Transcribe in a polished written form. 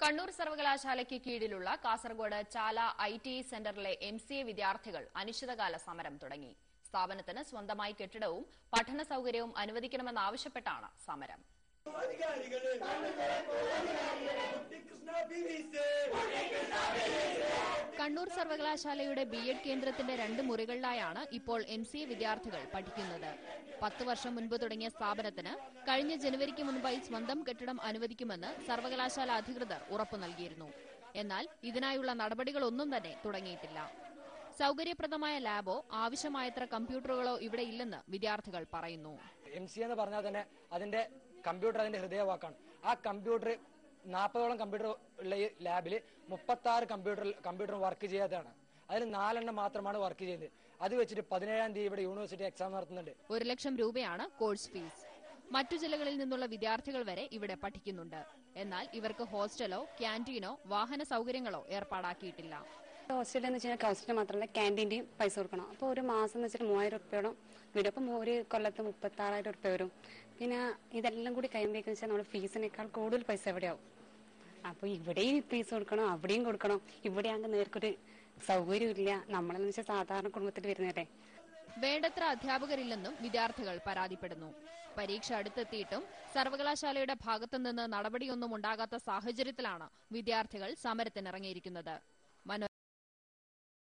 കണ്ണൂർ സർവകലാശാലയ്ക്ക് കീഴിലുള്ള കാസർഗോഡ് ചാല ITI സെന്ററിലെ MCA വിദ്യാർത്ഥികൾ അനിശ്ചിതകാല സമരം തുടങ്ങി. സ്ഥാപനത്തിന് സ്വന്തമായി കെട്ടിടവും പഠന സൌകര്യവും അനുവദിക്കണമെന്നാവശ്യപ്പെട്ടാണ് സമരം. കണ്ണൂർ സർവകലാശാലയുടെ B.Ed കേന്ദ്രത്തിന്റെ 2 മുറികളിലായാണ് ഇപ്പോൾ MCA വിദ്യാർത്ഥികൾ പഠിക്കുന്നത്. 10 വർഷം മുൻപ് തുടങ്ങിയ സ്ഥാപനത്തിന് കഴിഞ്ഞ ജനുവരിക്ക് മുൻപായി സ്വന്തം കെട്ടിടം അനുവദിക്കുമെന്ന് സർവകലാശാല അധികൃതർ ഉറപ്പു നൽകിയിരുന്നു. എന്നാൽ ഇതിനായുള്ള നടപടികളൊന്നും തന്നെ തുടങ്ങിയിട്ടില്ല. സൌകര്യപ്രദമായ ലാബോ ആവശ്യമായത്ര കമ്പ്യൂട്ടറുകളോ ഇവിടെ ഇല്ലെന്ന് വിദ്യാർത്ഥികൾ പറയുന്നു. MCA എന്ന് പറഞ്ഞാൽ തന്നെ അതിന്റെ കമ്പ്യൂട്ടർ അതിന്റെ ഹൃദയവാക്കാണ്. ആ കമ്പ്യൂട്ടർ 40ഓളം കമ്പ്യൂട്ടർ ഉള്ള ഈ ലാബിൽ 36 കമ്പ്യൂട്ടർ വർക്ക് ചെയ്യാത്തതാണ്. അതിൽ 4 എണ്ണം മാത്രമാണ് വർക്ക് ചെയ്യുന്നത്. അത് വെച്ചിട്ട് 17-ാം തീയതി ഇവിടെ യൂണിവേഴ്സിറ്റി എക്സാം നടത്തുന്നുണ്ട്. 1 ലക്ഷം രൂപയാണ് കോഴ്സ് ഫീസ്. മറ്റു ജില്ലകളിൽ നിന്നുള്ള വിദ്യാർത്ഥികൾ വരെ ഇവിടെ പഠിക്കുന്നുണ്ട്. എന്നാൽ ഇവർക്ക് ഹോസ്റ്റലോ ക്യാന്റീനോ വാഹന സൌകര്യങ്ങളോ ഏർപ്പാടാക്കിയിട്ടില്ല. ഹോസ്റ്റലിൽ എന്ന് വെച്ചാൽ ഹോസ്റ്റൽ മാത്രമല്ല ക്യാന്റീന്റെയും പൈസ കൊടുക്കണം. അപ്പോൾ ഒരു മാസം എന്ന് വെച്ചിട്ട് 3000 രൂപയോളം വരും. അപ്പം ഒരു കൊല്ലത്ത് 36,000 രൂപ വരും. പിന്നെ ഇതെല്ലാം കൂടി കഴിയുമ്പോഴേക്കെന്ന് വെച്ചാൽ നമ്മുടെ ഫീസിനേക്കാൾ കൂടുതൽ പൈസ എവിടെയാവും. അപ്പൊ ഇവിടെയും ഫീസ് കൊടുക്കണം, അവിടെയും കൊടുക്കണം. ഇവിടെ ആകുമ്പോൾ നേർക്കൊരു സൗകര്യമില്ല. നമ്മളെന്ന് വെച്ചാൽ സാധാരണ കുടുംബത്തിൽ വരുന്നതല്ലേ. വേണ്ടത്ര അധ്യാപകരില്ലെന്നും വിദ്യാർത്ഥികൾ പരാതിപ്പെടുന്നു. പരീക്ഷ അടുത്തെത്തിയിട്ടും സർവകലാശാലയുടെ ഭാഗത്തുനിന്ന് നടപടിയൊന്നും ഉണ്ടാകാത്ത സാഹചര്യത്തിലാണ് വിദ്യാർത്ഥികൾ സമരത്തിനിറങ്ങിയിരിക്കുന്നത്.